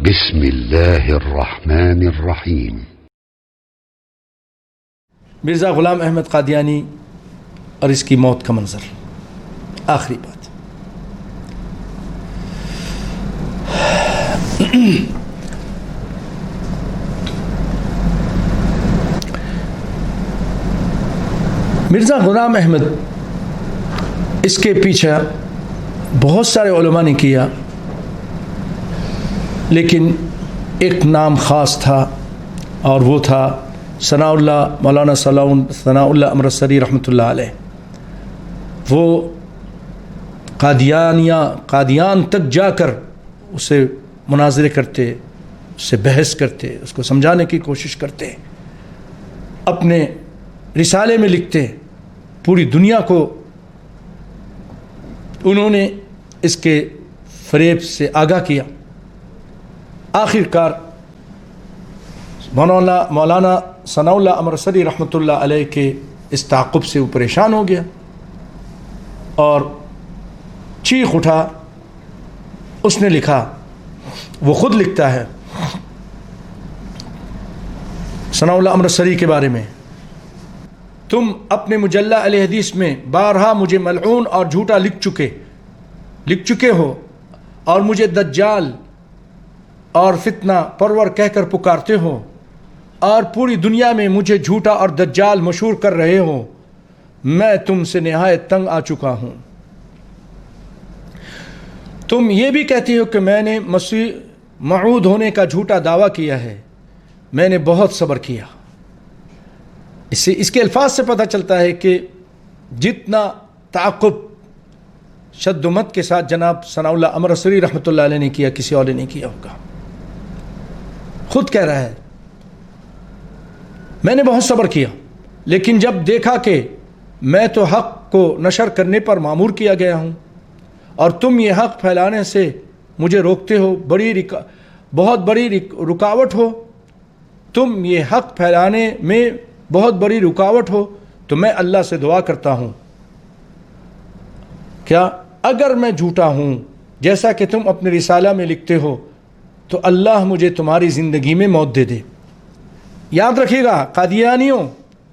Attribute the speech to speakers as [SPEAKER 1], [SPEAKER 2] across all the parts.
[SPEAKER 1] بسم اللہ الرحمن الرحیم۔
[SPEAKER 2] مرزا غلام احمد قادیانی اور اس کی موت کا منظر۔ آخری بات، مرزا غلام احمد، اس کے پیچھے بہت سارے علماء نے کیا، لیکن ایک نام خاص تھا اور وہ تھا ثناء اللہ، مولانا ثناء اللہ امرتسری رحمۃ اللہ علیہ۔ وہ قادیان تک جا کر اسے مناظرے کرتے، اس سے بحث کرتے، اس کو سمجھانے کی کوشش کرتے، اپنے رسالے میں لکھتے، پوری دنیا کو انہوں نے اس کے فریب سے آگاہ کیا۔ آخر کار مولانا ثناء اللہ امرتسری رحمۃ اللہ علیہ کے اس تعاقب سے وہ پریشان ہو گیا اور چیخ اٹھا۔ اس نے لکھا، وہ خود لکھتا ہے ثناء اللہ امرتسری کے بارے میں، تم اپنے مجلہ اہل حدیث میں بارہا مجھے ملعون اور جھوٹا لکھ چکے ہو، اور مجھے دجال اور فتنہ پرور کہہ کر پکارتے ہو، اور پوری دنیا میں مجھے جھوٹا اور دجال مشہور کر رہے ہو۔ میں تم سے نہایت تنگ آ چکا ہوں۔ تم یہ بھی کہتے ہو کہ میں نے مسیح موعود ہونے کا جھوٹا دعویٰ کیا ہے۔ میں نے بہت صبر کیا۔ اس کے الفاظ سے پتہ چلتا ہے کہ جتنا تعاقب شد و مت کے ساتھ جناب ثناء اللہ امرتسری رحمۃ اللہ علیہ نے کیا، کسی اور نے نہیں کیا ہوگا۔ خود کہہ رہا ہے، میں نے بہت صبر کیا، لیکن جب دیکھا کہ میں تو حق کو نشر کرنے پر مامور کیا گیا ہوں اور تم یہ حق پھیلانے سے مجھے روکتے ہو، بہت بڑی رکاوٹ ہو، تم یہ حق پھیلانے میں بہت بڑی رکاوٹ ہو، تو میں اللہ سے دعا کرتا ہوں کیا اگر میں جھوٹا ہوں جیسا کہ تم اپنے رسالہ میں لکھتے ہو، تو اللہ مجھے تمہاری زندگی میں موت دے دے۔ یاد رکھیے گا قادیانیوں،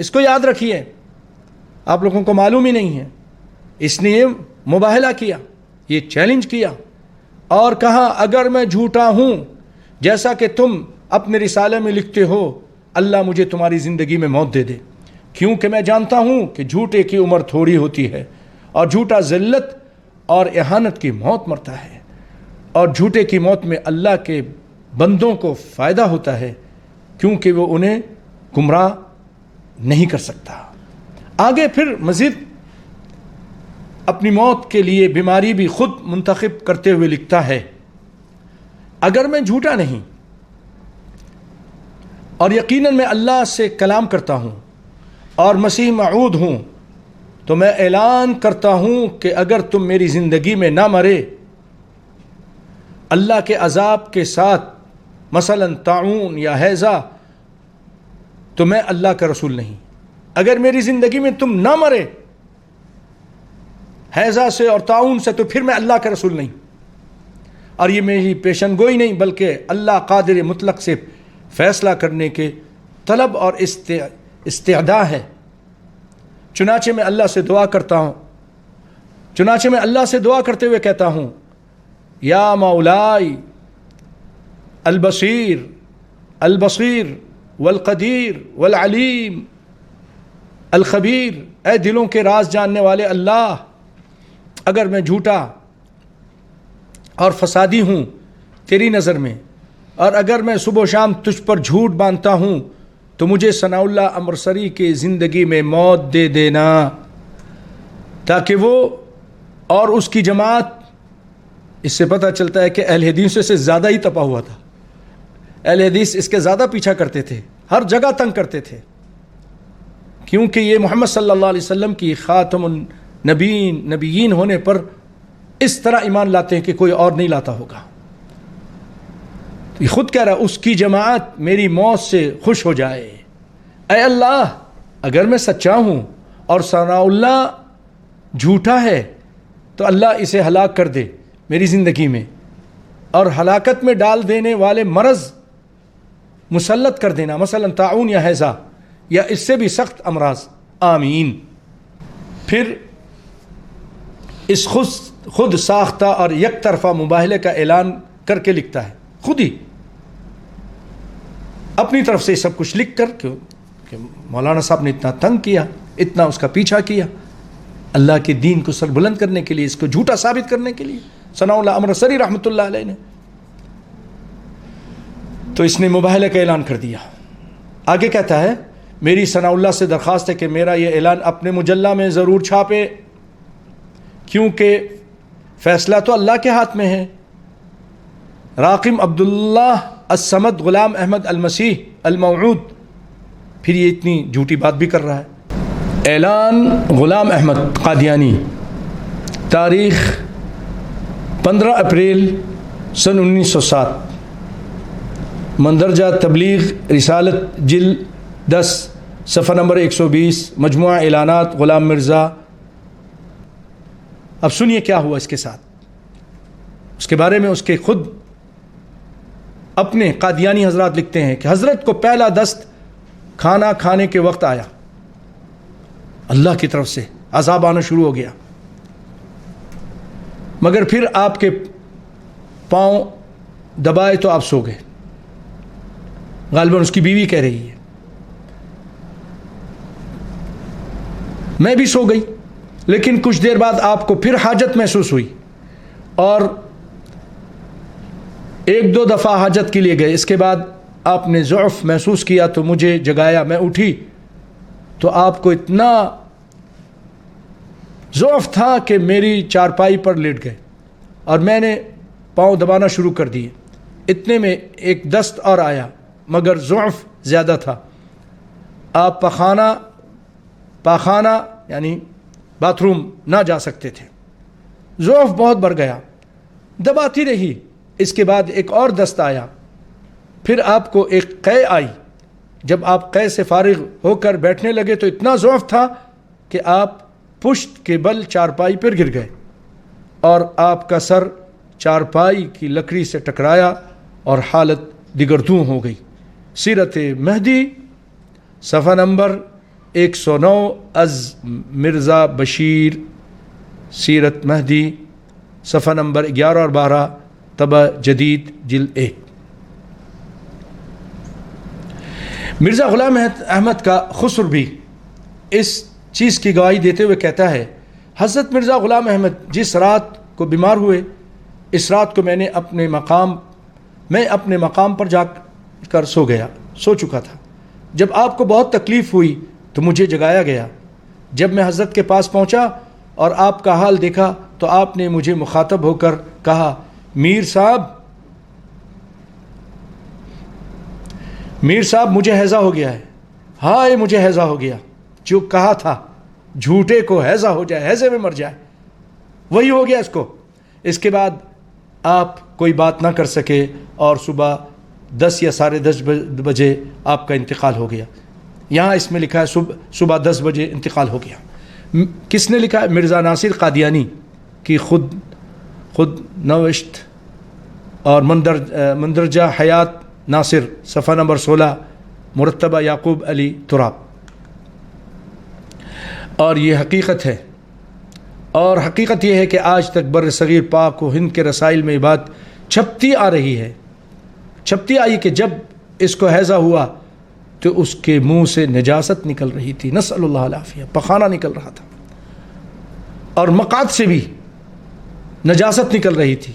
[SPEAKER 2] اس کو یاد رکھیے، آپ لوگوں کو معلوم ہی نہیں ہے، اس نے یہ مباہلہ کیا، یہ چیلنج کیا اور کہا اگر میں جھوٹا ہوں جیسا کہ تم اپنے رسالے میں لکھتے ہو، اللہ مجھے تمہاری زندگی میں موت دے دے، کیونکہ میں جانتا ہوں کہ جھوٹے کی عمر تھوڑی ہوتی ہے، اور جھوٹا ذلت اور اہانت کی موت مرتا ہے، اور جھوٹے کی موت میں اللہ کے بندوں کو فائدہ ہوتا ہے، کیونکہ وہ انہیں گمراہ نہیں کر سکتا۔ آگے پھر مزید اپنی موت کے لیے بیماری بھی خود منتخب کرتے ہوئے لکھتا ہے، اگر میں جھوٹا نہیں اور یقیناً میں اللہ سے کلام کرتا ہوں اور مسیح موعود ہوں، تو میں اعلان کرتا ہوں کہ اگر تم میری زندگی میں نہ مرے اللہ کے عذاب کے ساتھ، مثلا طاعون یا ہیضہ، تو میں اللہ کا رسول نہیں۔ اگر میری زندگی میں تم نہ مرے ہیضہ سے اور طاعون سے، تو پھر میں اللہ کا رسول نہیں۔ اور یہ میری پیشن گوئی نہیں، بلکہ اللہ قادر مطلق سے فیصلہ کرنے کے طلب اور استعداء ہے۔ چنانچہ میں اللہ سے دعا کرتے ہوئے کہتا ہوں، یا مولائی البصیر والقدیر والعلیم الخبیر، اے دلوں کے راز جاننے والے اللہ، اگر میں جھوٹا اور فسادی ہوں تیری نظر میں، اور اگر میں صبح و شام تجھ پر جھوٹ باندھتا ہوں، تو مجھے ثناء اللہ امرتسری کی زندگی میں موت دے دینا، تاکہ وہ اور اس کی جماعت، اس سے پتہ چلتا ہے کہ اہل حدیث سے زیادہ ہی تپا ہوا تھا، اہل حدیث اس کے زیادہ پیچھا کرتے تھے، ہر جگہ تنگ کرتے تھے، کیونکہ یہ محمد صلی اللہ علیہ وسلم کی خاتم النبیین ہونے پر اس طرح ایمان لاتے ہیں کہ کوئی اور نہیں لاتا ہوگا۔ یہ خود کہہ رہا اس کی جماعت میری موت سے خوش ہو جائے۔ اے اللہ، اگر میں سچا ہوں اور ثناء اللہ جھوٹا ہے تو اللہ اسے ہلاک کر دے میری زندگی میں، اور ہلاکت میں ڈال دینے والے مرض مسلط کر دینا، مثلا طاعون یا ہیضہ یا اس سے بھی سخت امراض، آمین۔ پھر اس خود ساختہ اور یک طرفہ مباہلے کا اعلان کر کے لکھتا ہے، خود ہی اپنی طرف سے سب کچھ لکھ کر کہ مولانا صاحب نے اتنا تنگ کیا، اتنا اس کا پیچھا کیا اللہ کے دین کو سر بلند کرنے کے لیے، اس کو جھوٹا ثابت کرنے کے لیے، ثناء اللہ امرتسری رحمۃ اللہ علیہ نے، تو اس نے مباہلے کا اعلان کر دیا۔ آگے کہتا ہے میری ثناء اللہ سے درخواست ہے کہ میرا یہ اعلان اپنے مجلہ میں ضرور چھاپے، کیونکہ فیصلہ تو اللہ کے ہاتھ میں ہے۔ راقم عبداللہ الصمد غلام احمد المسیح الموعود، پھر یہ اتنی جھوٹی بات بھی کر رہا ہے۔ اعلان غلام احمد قادیانی، تاریخ 15 اپریل سن 1907، مندرجہ تبلیغ رسالت جلد 10 صفحہ نمبر 120، مجموعہ اعلانات غلام مرزا۔ اب سنیے کیا ہوا اس کے ساتھ، اس کے بارے میں اس کے خود اپنے قادیانی حضرات لکھتے ہیں کہ حضرت کو پہلا دست کھانا کھانے کے وقت آیا، اللہ کی طرف سے عذاب آنا شروع ہو گیا، مگر پھر آپ کے پاؤں دبائے تو آپ سو گئے۔ غالباً اس کی بیوی کہہ رہی ہے، میں بھی سو گئی، لیکن کچھ دیر بعد آپ کو پھر حاجت محسوس ہوئی اور ایک دو دفعہ حاجت کے لیے گئے، اس کے بعد آپ نے ضعف محسوس کیا تو مجھے جگایا، میں اٹھی تو آپ کو اتنا ضعف تھا کہ میری چارپائی پر لیٹ گئے اور میں نے پاؤں دبانا شروع کر دیے، اتنے میں ایک دست اور آیا مگر ضعف زیادہ تھا، آپ پاخانہ یعنی باتھ روم نہ جا سکتے تھے، ضعف بہت بڑھ گیا، دباتی رہی، اس کے بعد ایک اور دست آیا، پھر آپ کو ایک قے آئی، جب آپ قے سے فارغ ہو کر بیٹھنے لگے تو اتنا ضعف تھا کہ آپ پشت کے بل چارپائی پر گر گئے اور آپ کا سر چارپائی کی لکڑی سے ٹکرایا اور حالت دگردوں ہو گئی۔ سیرت مہدی صفحہ نمبر 109 از مرزا بشیر، سیرت مہدی صفحہ نمبر 11 اور 12 طبع جدید جلد 1۔ مرزا غلام احمد کا خسر بھی اس چیز کی گواہی دیتے ہوئے کہتا ہے، حضرت مرزا غلام احمد جس رات کو بیمار ہوئے، اس رات کو میں اپنے مقام پر جا کر سو چکا تھا، جب آپ کو بہت تکلیف ہوئی تو مجھے جگایا گیا، جب میں حضرت کے پاس پہنچا اور آپ کا حال دیکھا تو آپ نے مجھے مخاطب ہو کر کہا، میر صاحب مجھے ہیضہ ہو گیا ہے، ہائے مجھے ہیضہ ہو گیا، جو کہا تھا جھوٹے کو ہیضہ ہو جائے، ہیضے میں مر جائے، وہی ہو گیا اس کو۔ اس کے بعد آپ کوئی بات نہ کر سکے اور صبح 10 یا 10:30 بجے آپ کا انتقال ہو گیا۔ یہاں اس میں لکھا ہے صبح 10 بجے انتقال ہو گیا۔ کس نے لکھا ہے؟ مرزا ناصر قادیانی کی خود نوشت اور مندرجہ حیات ناصر صفحہ نمبر 16 مرتبہ یعقوب علی تراب۔ اور یہ حقیقت ہے، اور حقیقت یہ ہے کہ آج تک بر صغیر پاک و ہند کے رسائل میں یہ بات چھپتی آئی کہ جب اس کو ہیضہ ہوا تو اس کے منہ سے نجاست نکل رہی تھی، نسأل اللہ العافیہ، پخانہ نکل رہا تھا، اور مقعد سے بھی نجاست نکل رہی تھی،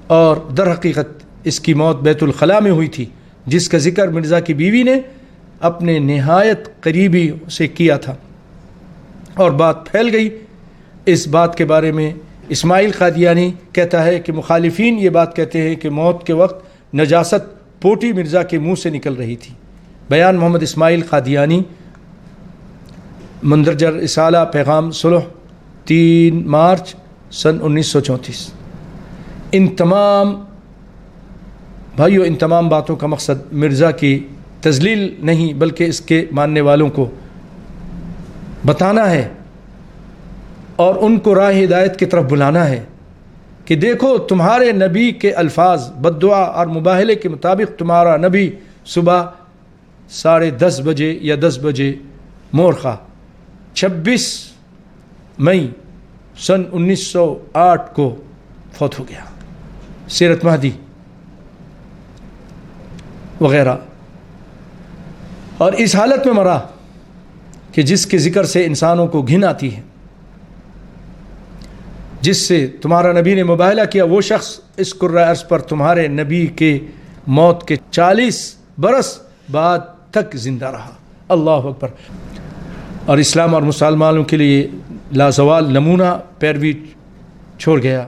[SPEAKER 2] اور در حقیقت اس کی موت بیت الخلاء میں ہوئی تھی، جس کا ذکر مرزا کی بیوی نے اپنے نہایت قریبی سے کیا تھا، اور بات پھیل گئی۔ اس بات کے بارے میں اسماعیل قادیانی کہتا ہے کہ مخالفین یہ بات کہتے ہیں کہ موت کے وقت نجاست پوٹی مرزا کے منہ سے نکل رہی تھی۔ بیان محمد اسماعیل قادیانی، مندرجہ رسالہ پیغام صلح 3 مارچ سن 1934۔ ان تمام باتوں کا مقصد مرزا کی تذلیل نہیں بلکہ اس کے ماننے والوں کو بتانا ہے اور ان کو راہ ہدایت کی طرف بلانا ہے کہ دیکھو تمہارے نبی کے الفاظ بد دعا اور مباہلے کے مطابق تمہارا نبی صبح 10:30 بجے یا 10 بجے مورخہ 26 مئی سن 1908 کو فوت ہو گیا. سیرت مہدی وغیرہ. اور اس حالت میں مرا کہ جس کے ذکر سے انسانوں کو گھن آتی ہے، جس سے تمہارا نبی نے مباہلہ کیا، وہ شخص اس کرۂ ارض پر تمہارے نبی کے موت کے 40 برس بعد تک زندہ رہا. اللہ اکبر. اور اسلام اور مسلمانوں کے لیے لازوال نمونہ پیروی چھوڑ گیا.